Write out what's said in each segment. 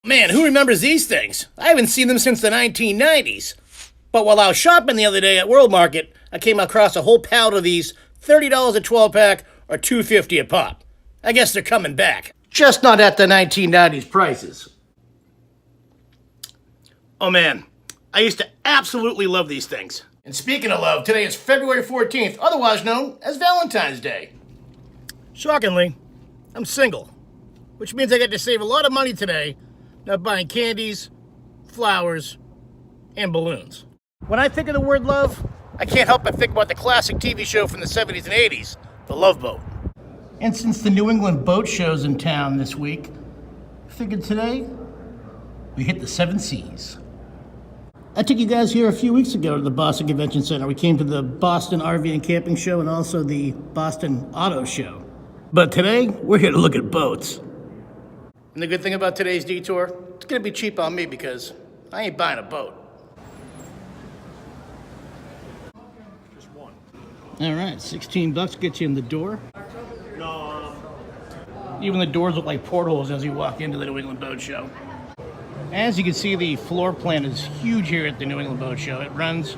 Man, who remembers these things? I haven't seen them since the 1990s. But while I was shopping the other day at World Market, I came across a whole pallet of these, $30 a 12-pack or $2.50 a pop. I guess they're coming back. Just not at the 1990s prices. Oh man, I used to absolutely love these things. And speaking of love, today is February 14th, otherwise known as Valentine's Day. Shockingly, I'm single, which means I get to save a lot of money today not buying candies, flowers, and balloons. When I think of the word love, I can't help but think about the classic TV show from the 70s and 80s, The Love Boat. And since the New England Boat Show's in town this week, I figured today we hit the 7 seas. I took you guys here a few weeks ago to the Boston Convention Center. We came to the Boston RV and Camping Show and also the Boston Auto Show. But today, we're here to look at boats. And the good thing about today's detour, it's gonna be cheap on me because I ain't buying a boat. Just one. All right, 16 bucks gets you in the door. No. Even the doors look like portholes as you walk into the New England Boat Show. As you can see, the floor plan is huge here at the New England Boat Show. It runs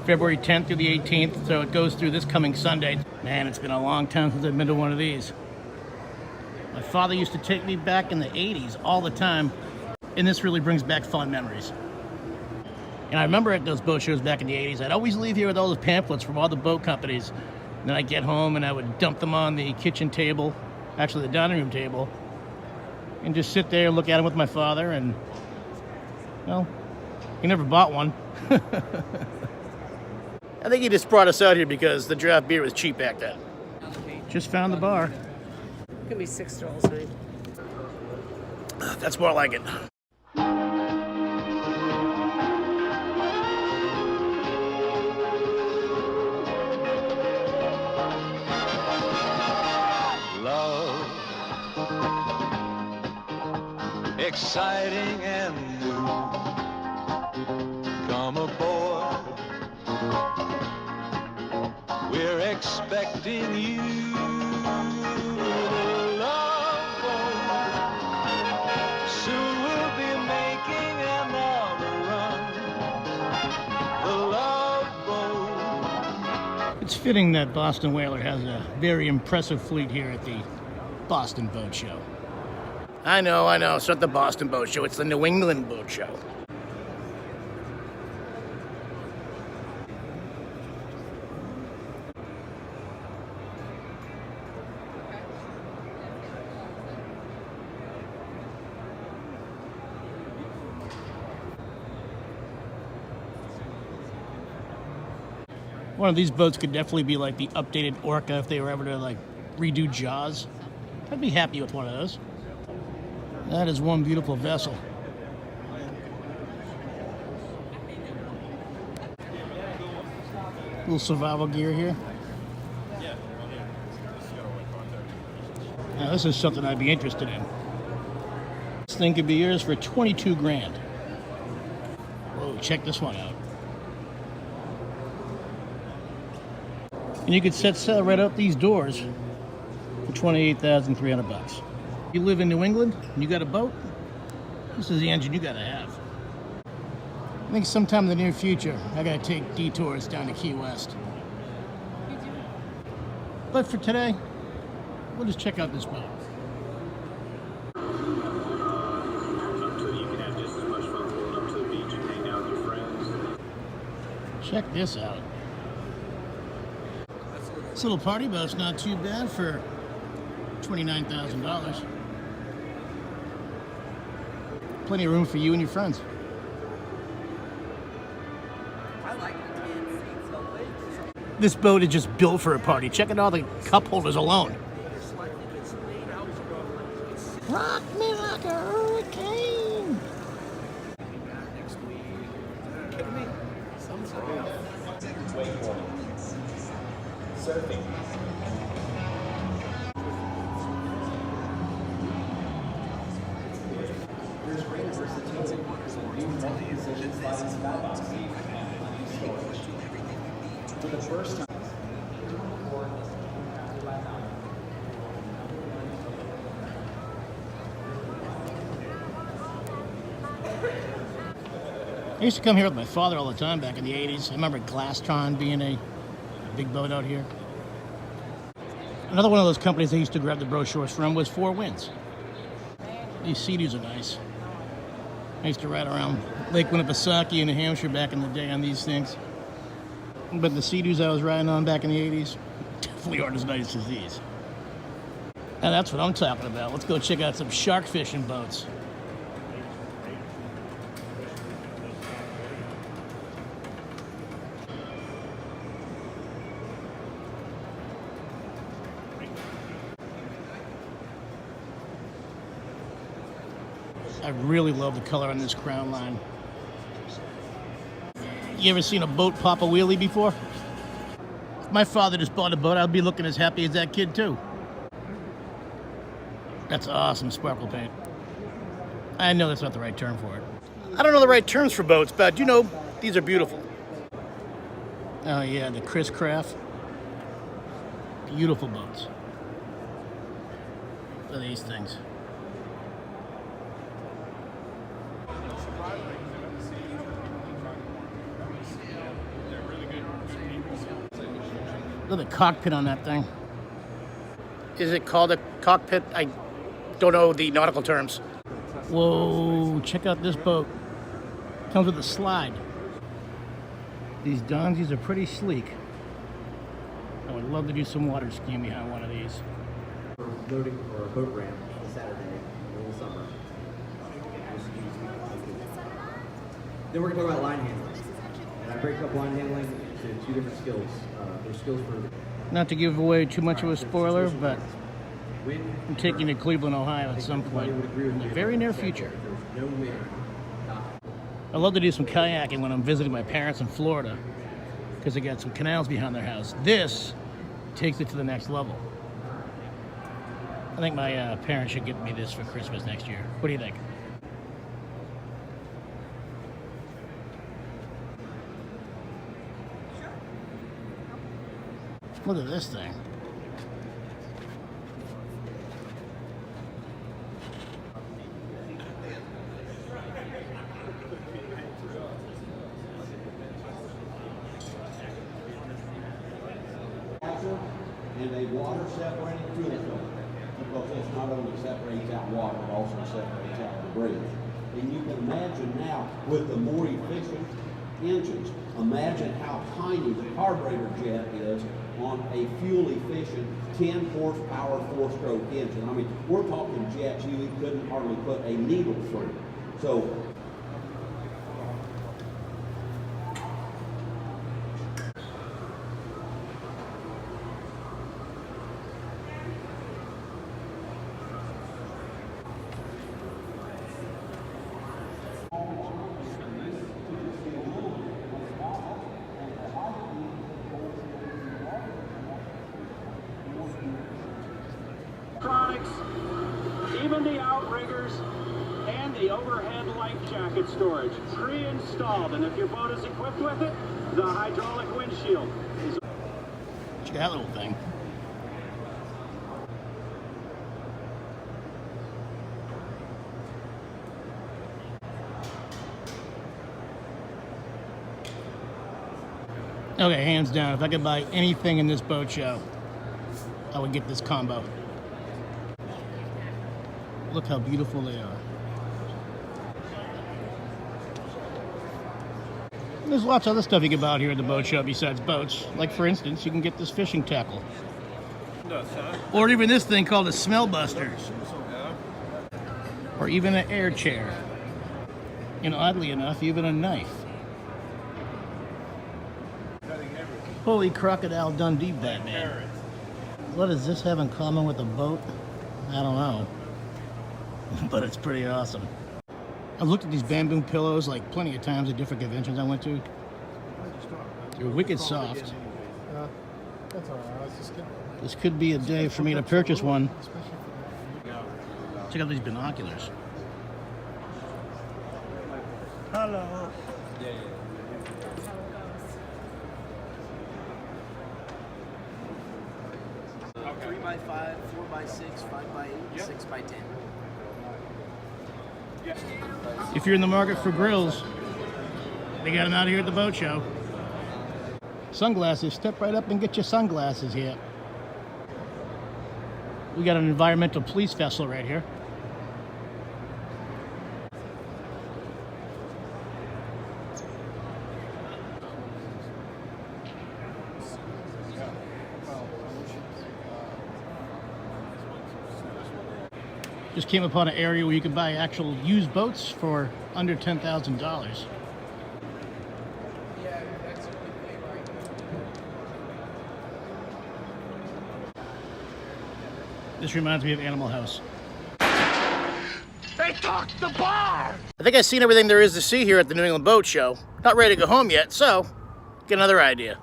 February 10th through the 18th, so it goes through this coming Sunday. Man, it's been a long time since I've been to one of these. My father used to take me back in the 80s all the time, and this really brings back fond memories. And I remember at those boat shows back in the 80s, I'd always leave here with all those pamphlets from all the boat companies. And then I'd get home and I would dump them on the kitchen table, actually the dining room table, and just sit there and look at them with my father, and well, he never bought one. I think he just brought us out here because the draft beer was cheap back then. Just found the bar. It could be $6, honey. That's more like it. Love, exciting and new. Come aboard, we're expecting you. Love boat, soon we'll be making another run. The Love Boat. It's fitting that Boston Whaler has a very impressive fleet here at the Boston Boat Show. I know, it's not the Boston Boat Show, it's the New England Boat Show. One of these boats could definitely be like the updated Orca if they were ever to like redo Jaws. I'd be happy with one of those. That is one beautiful vessel. Little survival gear here. Now this is something I'd be interested in. This thing could be yours for 22 grand. Whoa, check this one out. And you could set sail right up these doors for $28,300. You live in New England and you got a boat, this is the engine you gotta have. I think sometime in the near future, I gotta take detours down to Key West. But for today, we'll just check out this boat. Check this out. This little party boat's not too bad for $29,000. Plenty of room for you and your friends. This boat is just built for a party. Check out all the cup holders alone. Rock me like a hurricane. Surfing. There's great versatility. Multi-position sliding skybox and storage. For the first time. I used to come here with my father all the time back in the 80s. I remember Glastron being a big boat out here. Another one of those companies I used to grab the brochures from was Four Winds. These Sea-Doos are nice. I used to ride around Lake Winnipesaukee in New Hampshire back in the day on these things. But the Sea-Doos I was riding on back in the 80s definitely aren't as nice as these. And that's what I'm talking about. Let's go check out some shark fishing boats. I really love the color on this crown line. You ever seen a boat pop a wheelie before? If my father just bought a boat, I'd be looking as happy as that kid too. That's awesome sparkle paint. I know that's not the right term for it. I don't know the right terms for boats, but you know, these are beautiful. Oh yeah, the Chris Craft. Beautiful boats. Look at these things. Look at the cockpit on that thing. Is it called a cockpit? I don't know the nautical terms. Whoa, check out this boat. Comes with a slide. These donzies are pretty sleek. I would love to do some water skiing behind one of these. Loading for a boat ramp on Saturday in the summer. Then we're going to talk about line handling. And I break up line handling into two different skills. There's skills for... Not to give away too much of a spoiler, but I'm taking to Cleveland, Ohio at some point in the very near future. No wind. I love to do some kayaking when I'm visiting my parents in Florida because they got some canals behind their house. This takes it to the next level. I think my parents should get me this for Christmas next year. What do you think? Look at this thing. And a water separating fuel filter, because this not only separates out water, it also separates out debris. And you can imagine now, with the more efficient engines, imagine how tiny the carburetor jet is on a fuel-efficient 10 horsepower 4-stroke engine. I mean, we're talking jets you couldn't hardly put a needle through. So even the outriggers and the overhead life jacket storage pre-installed, and if your boat is equipped with it, the hydraulic windshield is... Look at that little thing. Okay, hands down, if I could buy anything in this boat show, I would get this combo. Look how beautiful they are. There's lots of other stuff you can buy out here at the boat show besides boats. Like, for instance, you can get this fishing tackle. Or even this thing called a smell buster. Or even an air chair. And oddly enough, even a knife. Holy crocodile Dundee, Batman. What does this have in common with a boat? I don't know. But it's pretty awesome. I've looked at these bamboo pillows like plenty of times at different conventions I went to. They're wicked soft. This could be a day for me to purchase one. Check out these binoculars. Hello. 3x5, 4x6, 5x8, 6x10. If you're in the market for grills, They got them out here at the boat show. Sunglasses, step right up and get your sunglasses here. We got an environmental police vessel right here. Just came upon an area where you can buy actual used boats for under $10,000. This reminds me of Animal House. They took the bar! I think I've seen everything there is to see here at the New England Boat Show. Not ready to go home yet, so get another idea.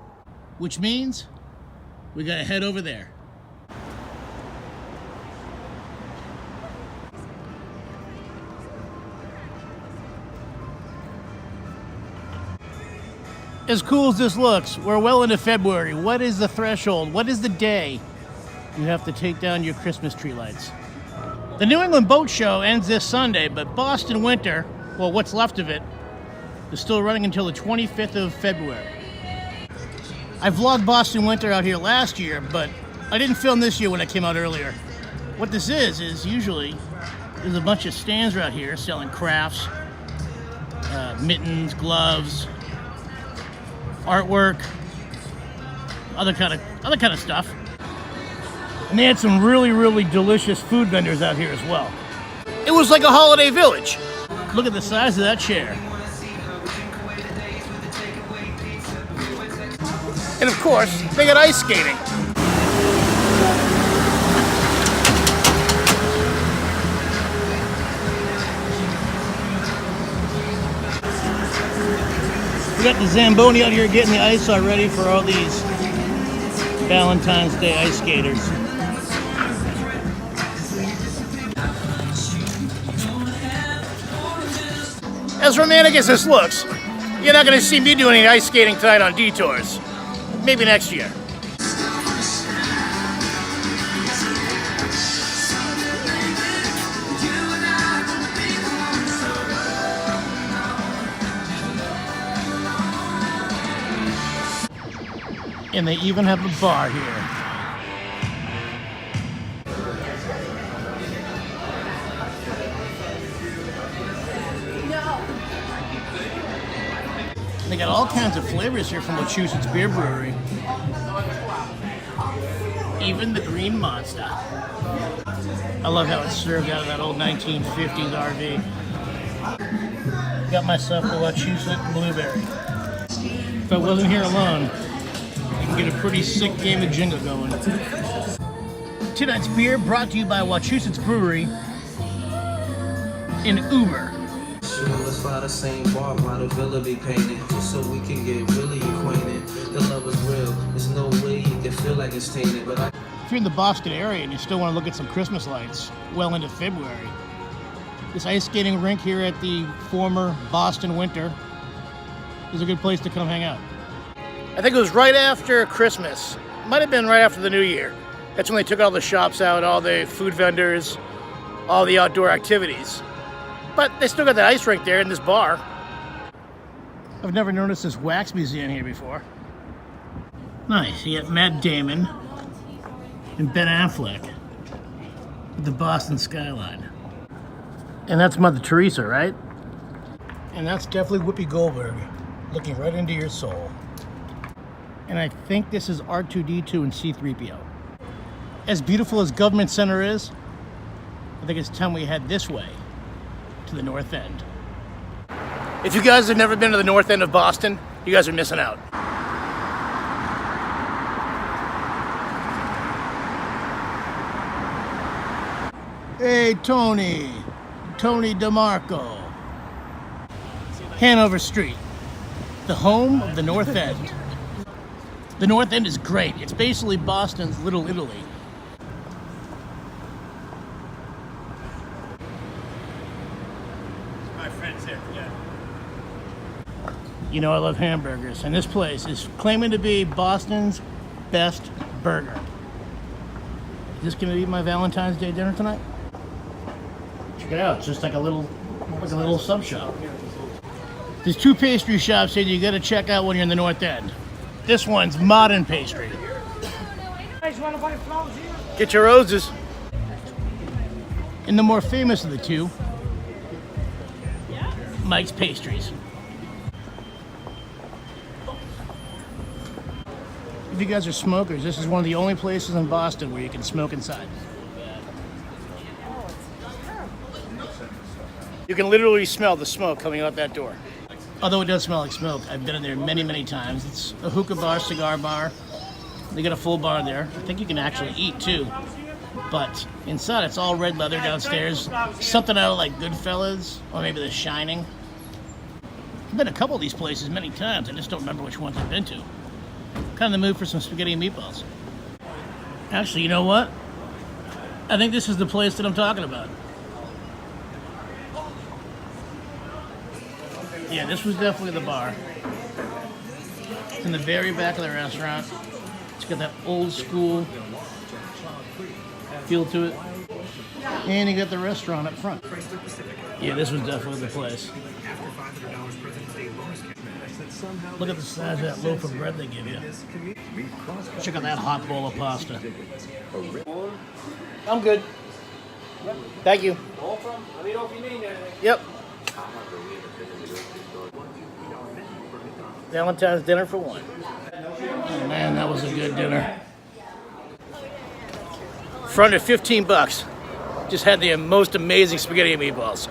Which means we gotta head over there. As cool as this looks, we're well into February. What is the threshold? What is the day you have to take down your Christmas tree lights? The New England Boat Show ends this Sunday, but Boston Winter, well, what's left of it, is still running until the 25th of February. I vlogged Boston Winter out here last year, but I didn't film this year when I came out earlier. What this is usually there's a bunch of stands out here selling crafts, mittens, gloves, artwork, other kind of stuff. And they had some really delicious food vendors out here as well. It was like a holiday village. Look at the size of that chair. And of course, they got ice skating. We got the Zamboni out here getting the ice all ready for all these Valentine's Day ice skaters. As romantic as this looks, you're not going to see me doing any ice skating tonight on Detours. Maybe next year. And they even have a bar here. They got all kinds of flavors here from Wachusett Beer Brewery. Even the Green Monster. I love how it's served out of that old 1950s RV. Got myself a Wachusett Blueberry. If I wasn't here alone, I can get a pretty sick game of Jenga going. Tonight's beer brought to you by Wachusett's Brewery in Uber. Let's fly the same bar, model villa be painted, just so we can get really acquainted. The love is real, there's no way you can feel like it's tainted, but If you're in the Boston area and you still want to look at some Christmas lights well into February, this ice skating rink here at the former Boston Winter is a good place to come hang out. I think it was right after Christmas. Might have been right after the New Year. That's when they took all the shops out, all the food vendors, all the outdoor activities. But they still got that ice rink there in this bar. I've never noticed this wax museum here before. Nice, you got Matt Damon and Ben Affleck with the Boston skyline. And that's Mother Teresa, right? And that's definitely Whoopi Goldberg looking right into your soul. And I think this is R2-D2 and C-3PO. As beautiful as Government Center is, I think it's time we head this way to the North End. If you guys have never been to the North End of Boston, you guys are missing out. Hey, Tony DeMarco. Hanover Street, the home of the North End. The North End is great. It's basically Boston's Little Italy. My friends there, yeah. You know I love hamburgers, and this place is claiming to be Boston's best burger. Is this gonna be my Valentine's Day dinner tonight? Check it out, it's just like a little sub shop. There's two pastry shops here you gotta check out when you're in the North End. This one's modern pastry. Get your roses. And the more famous of the two, Mike's Pastries. If you guys are smokers, this is one of the only places in Boston where you can smoke inside. You can literally smell the smoke coming out that door. Although it does smell like smoke, I've been in there many, many times. It's a hookah bar, cigar bar. They got a full bar there. I think you can actually eat too. But inside, it's all red leather downstairs. Something out of like Goodfellas, or maybe The Shining. I've been to a couple of these places many times. I just don't remember which ones I've been to. Kind of in the mood for some spaghetti and meatballs. Actually, you know what? I think this is the place that I'm talking about. Yeah, this was definitely the bar. It's in the very back of the restaurant. It's got that old school feel to it. And you got the restaurant up front. Yeah, this was definitely the place. Look at the size of that loaf of bread they give you. Check out that hot bowl of pasta. I'm good. Thank you. Yep. Valentine's dinner for one. Oh man, that was a good dinner. For under 15 bucks. Just had the most amazing spaghetti and meatballs.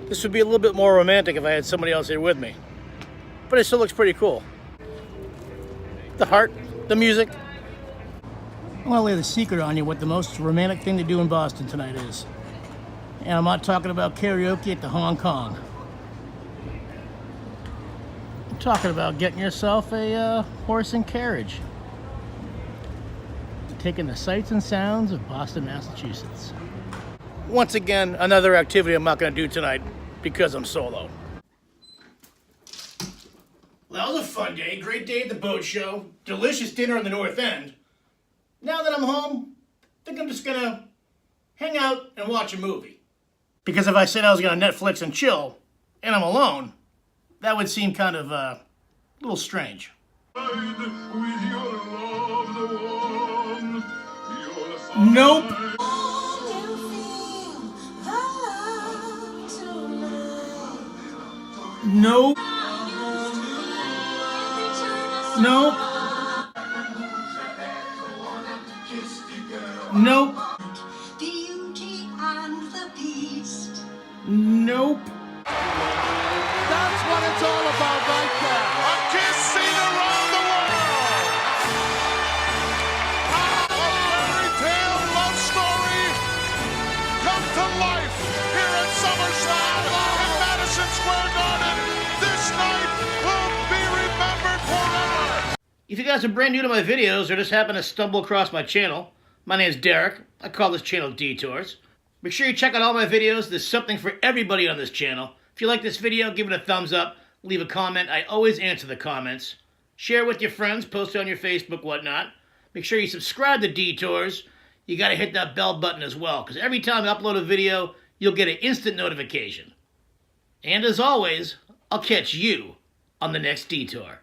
This would be a little bit more romantic if I had somebody else here with me. But it still looks pretty cool. The heart, the music. I want to lay the secret on you what the most romantic thing to do in Boston tonight is. And I'm not talking about karaoke at the Hong Kong. I'm talking about getting yourself a horse and carriage. Taking the sights and sounds of Boston, Massachusetts. Once again, another activity I'm not going to do tonight because I'm solo. Well, that was a fun day. Great day at the boat show. Delicious dinner in the North End. Now that I'm home, I think I'm just going to hang out and watch a movie. Because if I said I was going to Netflix and chill, and I'm alone, that would seem kind of a little strange. Nope. Nope. Nope. Nope. Beauty and the Beast. Nope. That's what it's all about right there. A kiss seen around the world. How a fairy tale love story come to life here at SummerSlam in Madison Square Garden. This night will be remembered forever. If you guys are brand new to my videos or just happen to stumble across my channel, my name is Derek. I call this channel Detours. Make sure you check out all my videos. There's something for everybody on this channel. If you like this video, give it a thumbs up. Leave a comment. I always answer the comments. Share with your friends. Post it on your Facebook, whatnot. Make sure you subscribe to Detours. You got to hit that bell button as well, because every time I upload a video, you'll get an instant notification. And as always, I'll catch you on the next Detour.